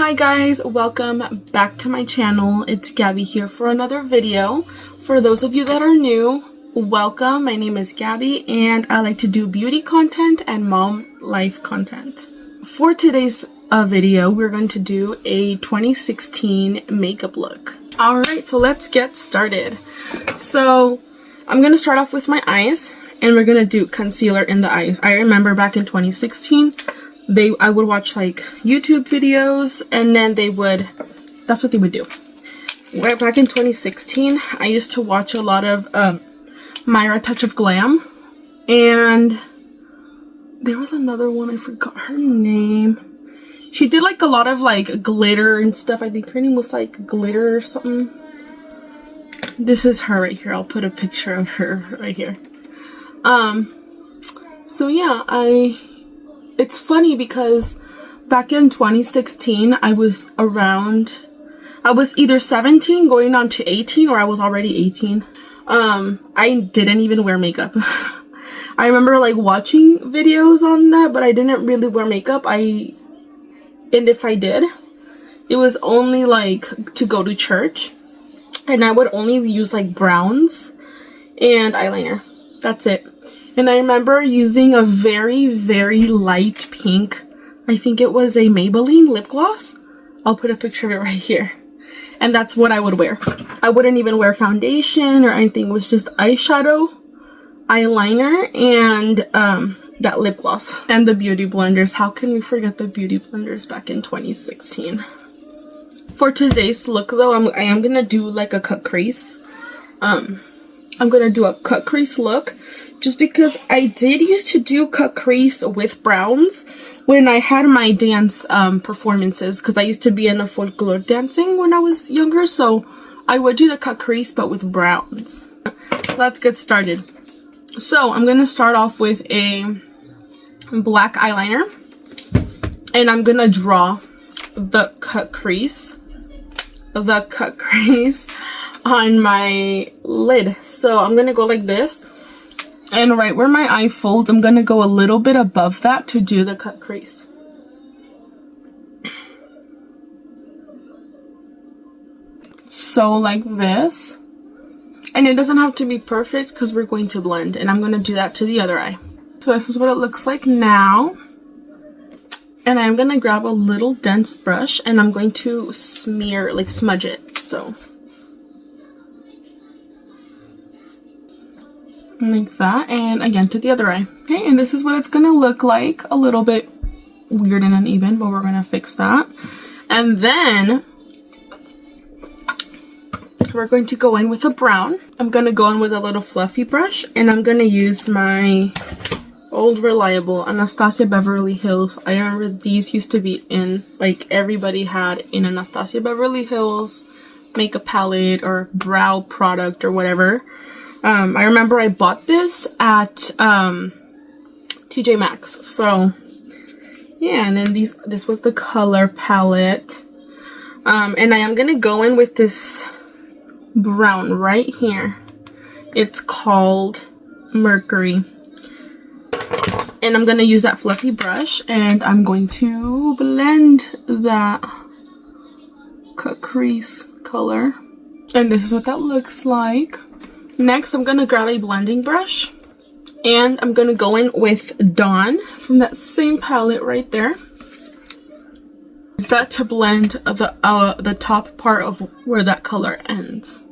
Hi guys, welcome back to my channel. It's Gabby here for another video. For those of you that are new, welcome. My name is Gabby and I like to do beauty content and mom life content. For today's video, we're going to do a 2016 makeup look. Alright, so let's get started. So I'm going to start off with my eyes and we're going to do concealer in the eyes. I remember back in 2016, I would watch like YouTube videos and then that's what they would do. Right back in 2016, I used to watch a lot of Myra Touch of Glam, and there was another one, I forgot her name. She did like a lot of like glitter and stuff. I think her name was like Glitter or something. This is her right here. I'll put a picture of her right here. So yeah, it's funny because back in 2016, I was either 17 going on to 18 or I was already 18. I didn't even wear makeup. I remember like watching videos on that, but I didn't really wear makeup. And if I did, it was only like to go to church, and I would only use like browns and eyeliner. That's it. And I remember using a very, very light pink, I think it was a Maybelline lip gloss. I'll put a picture of it right here. And that's what I would wear. I wouldn't even wear foundation or anything. It was just eyeshadow, eyeliner, and that lip gloss. And the beauty blenders. How can we forget the beauty blenders back in 2016? For today's look though, I am going to do like a cut crease. I'm going to do a cut crease look. Just because I did used to do cut crease with browns when I had my dance performances, because I used to be in a folklore dancing when I was younger, so I would do the cut crease but with browns. Let's get started. So I'm going to start off with a black eyeliner and I'm going to draw the cut crease on my lid. So I'm going to go like this. And right where my eye folds, I'm going to go a little bit above that to do the cut crease. So like this. And it doesn't have to be perfect because we're going to blend. And I'm going to do that to the other eye. So this is what it looks like now. And I'm going to grab a little dense brush and I'm going to smear, like smudge it. So like that, and again to the other eye. Okay, and this is what it's gonna look like. A little bit weird and uneven, but we're gonna fix that. And then we're going to go in with a brown. I'm gonna go in with a little fluffy brush, and I'm gonna use my old reliable Anastasia Beverly Hills. I remember these used to be in, like everybody had in Anastasia Beverly Hills makeup palette or brow product or whatever. I remember I bought this at TJ Maxx. So yeah, and then this was the color palette. And I am gonna go in with this brown right here. It's called Mercury. And I'm gonna use that fluffy brush and I'm going to blend that cut crease color. And this is what that looks like. Next, I'm going to grab a blending brush and I'm going to go in with Dawn from that same palette right there. Use that to blend the top part of where that color ends.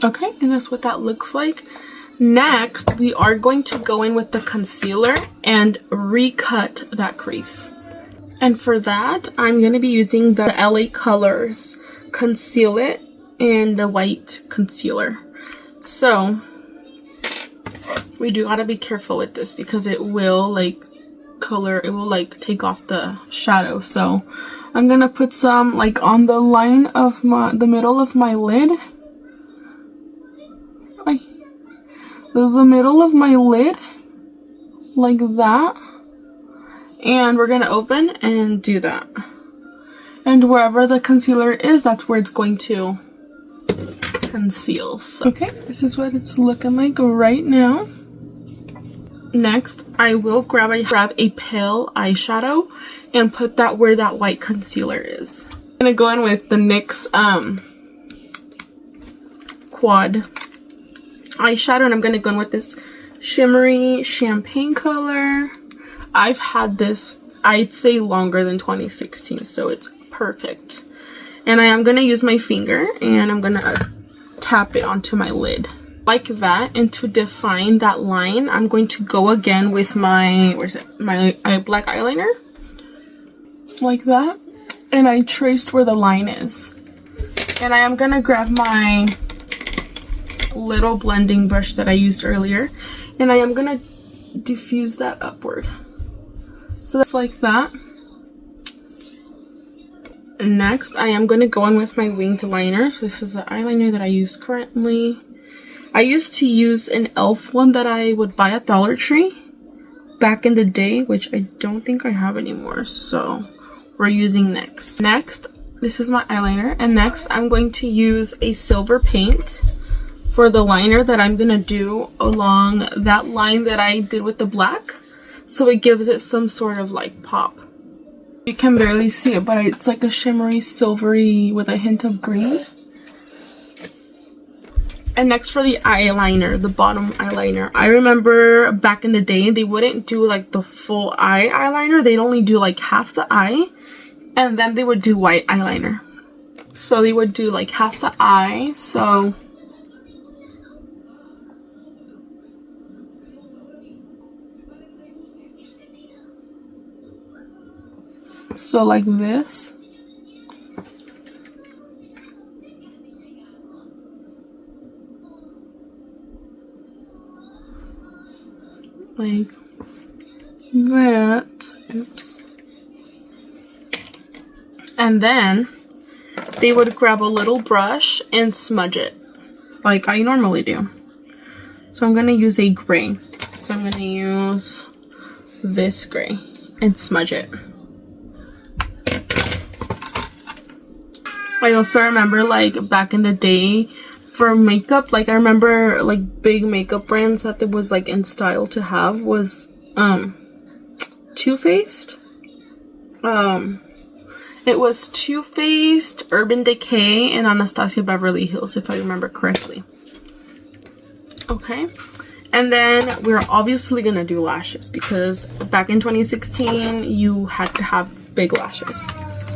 Okay, and that's what that looks like. Next, we are going to go in with the concealer and recut that crease. And for that, I'm going to be using the LA Colors Conceal It and the white concealer. So we do gotta be careful with this because it will like take off the shadow. So I'm gonna put some like on the line of the middle of my lid. The middle of my lid, like that. And we're gonna open and do that. And wherever the concealer is, that's where it's going to conceal. So, okay, this is what it's looking like right now. Next, I will grab a pale eyeshadow and put that where that white concealer is. I'm gonna go in with the NYX Quad eyeshadow, and I'm gonna go in with this shimmery champagne color. I've had this, I'd say, longer than 2016, so it's perfect. And I am gonna use my finger and I'm gonna tap it onto my lid like that. And to define that line, I'm going to go again with my, my black eyeliner, like that. And I traced where the line is. And I am gonna grab my little blending brush that I used earlier, and I am gonna diffuse that upward. So that's like that. Next, I am gonna go in with my winged liner. So this is the eyeliner that I use currently. I used to use an e.l.f. one that I would buy at Dollar Tree back in the day, which I don't think I have anymore, so we're using NYX. Next, this is my eyeliner, and next I'm going to use a silver paint for the liner that I'm gonna do along that line that I did with the black, so it gives it some sort of like pop. You can barely see it, but it's like a shimmery silvery with a hint of green. And next for the eyeliner, the bottom eyeliner, I remember back in the day they wouldn't do like the full eye eyeliner, they'd only do like half the eye, and then they would do white eyeliner. So they would do like half the eye, so like this. Like that. Oops. And then they would grab a little brush and smudge it like I normally do. So I'm going to use a gray. So I'm going to use this gray and smudge it. I also remember like back in the day for makeup, like I remember like big makeup brands that it was like in style to have was Too Faced. It was Too Faced, Urban Decay, and Anastasia Beverly Hills, if I remember correctly. Okay, and then we're obviously gonna do lashes because back in 2016 you had to have big lashes.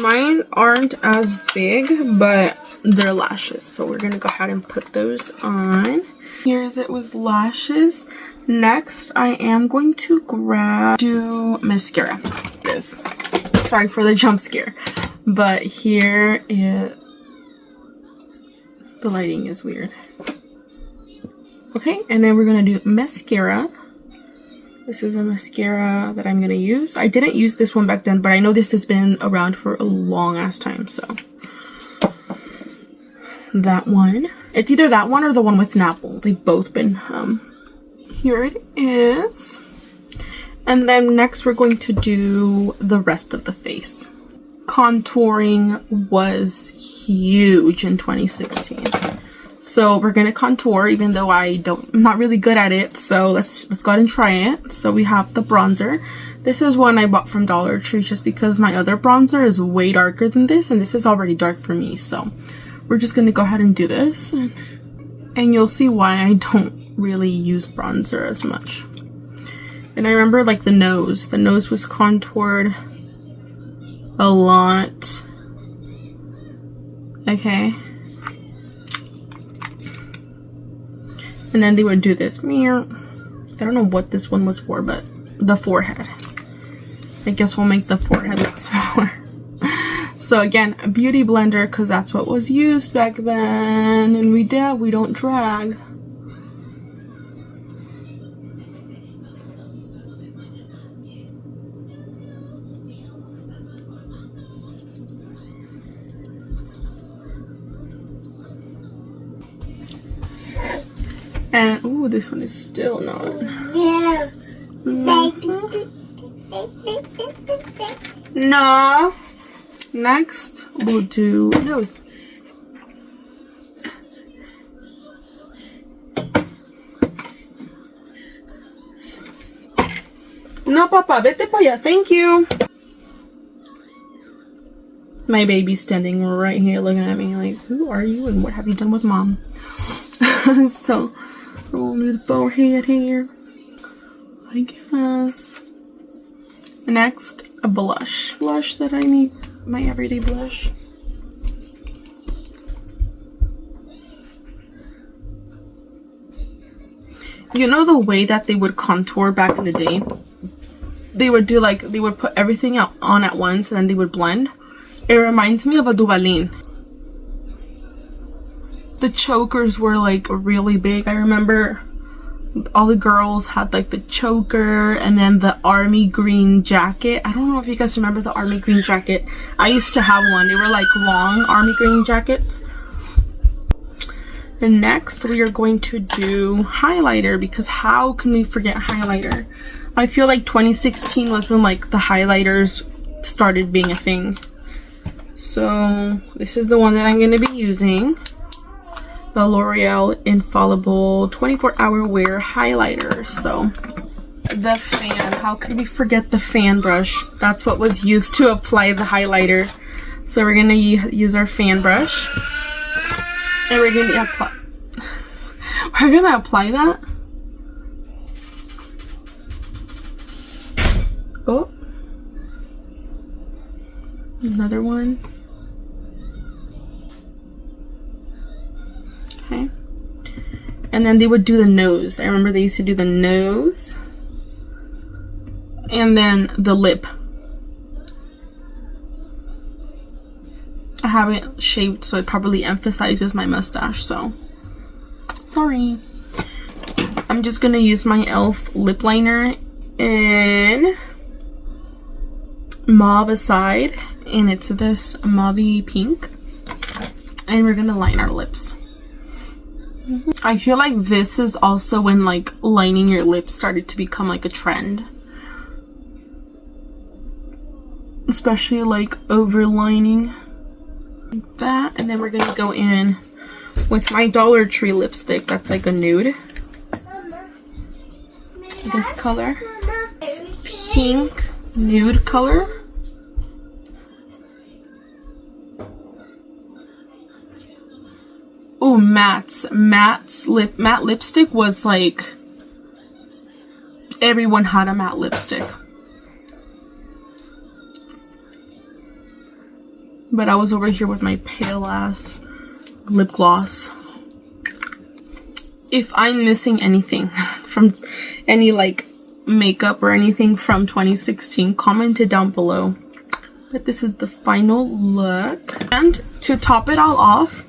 Mine aren't as big, but they're lashes, so we're gonna go ahead and put those on. Here's it with lashes. Next, I am going to do mascara. Sorry for the jump scare, but here the lighting is weird. Okay, and then we're gonna do mascara. This is a mascara that I'm gonna use. I didn't use this one back then, but I know this has been around for a long ass time, so that one. It's either that one or the one with Napple. They've both been here it is. And then next we're going to do the rest of the face. Contouring was huge in 2016. So we're gonna contour, even though I'm not really good at it. So let's go ahead and try it. So we have the bronzer. This is one I bought from Dollar Tree just because my other bronzer is way darker than this, and this is already dark for me. So we're just gonna go ahead and do this, and you'll see why I don't really use bronzer as much. And I remember like the nose was contoured a lot. Okay. And then they would do this mirror. I don't know what this one was for, but the forehead. I guess we'll make the forehead look smaller. So again, a beauty blender, because that's what was used back then. And we don't drag. And ooh, this one is still not. Yeah. No. Next, we'll do nose. No, papa, vete pa allá. Thank you. My baby's standing right here looking at me like, who are you and what have you done with mom? So, a little nude forehead here, I guess. Next, a blush. Blush that I need, my everyday blush. You know the way that they would contour back in the day? They would do like, they would put everything on at once and then they would blend. It reminds me of a Duvalin. The chokers were like really big. I remember all the girls had like the choker and then the army green jacket. I don't know if you guys remember the army green jacket. I used to have one. They were like long army green jackets. And next we are going to do highlighter, because how can we forget highlighter? I feel like 2016 was when like the highlighters started being a thing. So this is the one that I'm going to be using. The L'Oreal Infallible 24-Hour Wear Highlighter. So the fan, how could we forget the fan brush? That's what was used to apply the highlighter. So we're going to use our fan brush. And we're going to apply. We're going to apply that. Oh. Another one. Okay. And then they would do the nose. I remember they used to do the nose. And then the lip. I haven't shaved, so it probably emphasizes my mustache, so sorry. I'm just gonna use my e.l.f. lip liner in Mauve Aside, and it's this mauve pink, and we're gonna line our lips. I feel like this is also when like lining your lips started to become like a trend, especially like overlining like that. And then we're gonna go in with my Dollar Tree lipstick that's like a nude, this color, pink nude color. Ooh, matte lipstick was like, everyone had a matte lipstick. But I was over here with my pale ass lip gloss. If I'm missing anything from any like makeup or anything from 2016, comment it down below. But this is the final look. And to top it all off,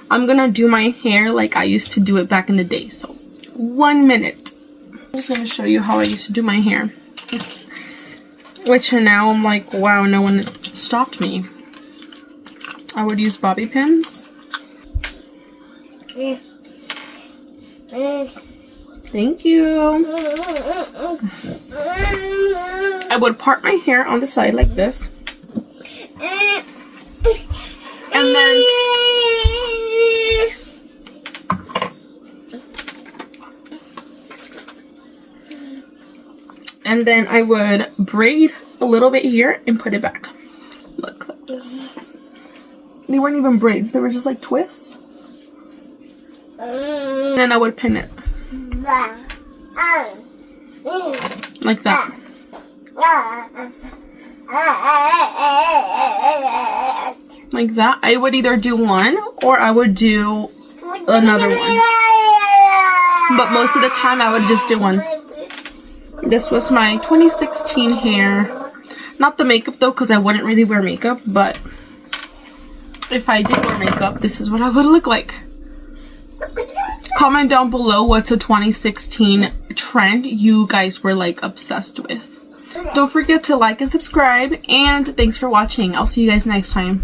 I'm gonna do my hair like I used to do it back in the day. So 1 minute. I'm just gonna show you how I used to do my hair. Which now I'm like, wow, no one stopped me. I would use bobby pins. Thank you. I would part my hair on the side like this. And then I would braid a little bit here and put it back. Look like this. They weren't even braids, they were just like twists. And then I would pin it. Like that. Like that. I would either do one or I would do another one. But most of the time I would just do one. This was my 2016 hair. Not the makeup though, because I wouldn't really wear makeup, but if I did wear makeup, this is what I would look like. Comment down below what's a 2016 trend you guys were like obsessed with. Don't forget to like and subscribe, and thanks for watching. I'll see you guys next time.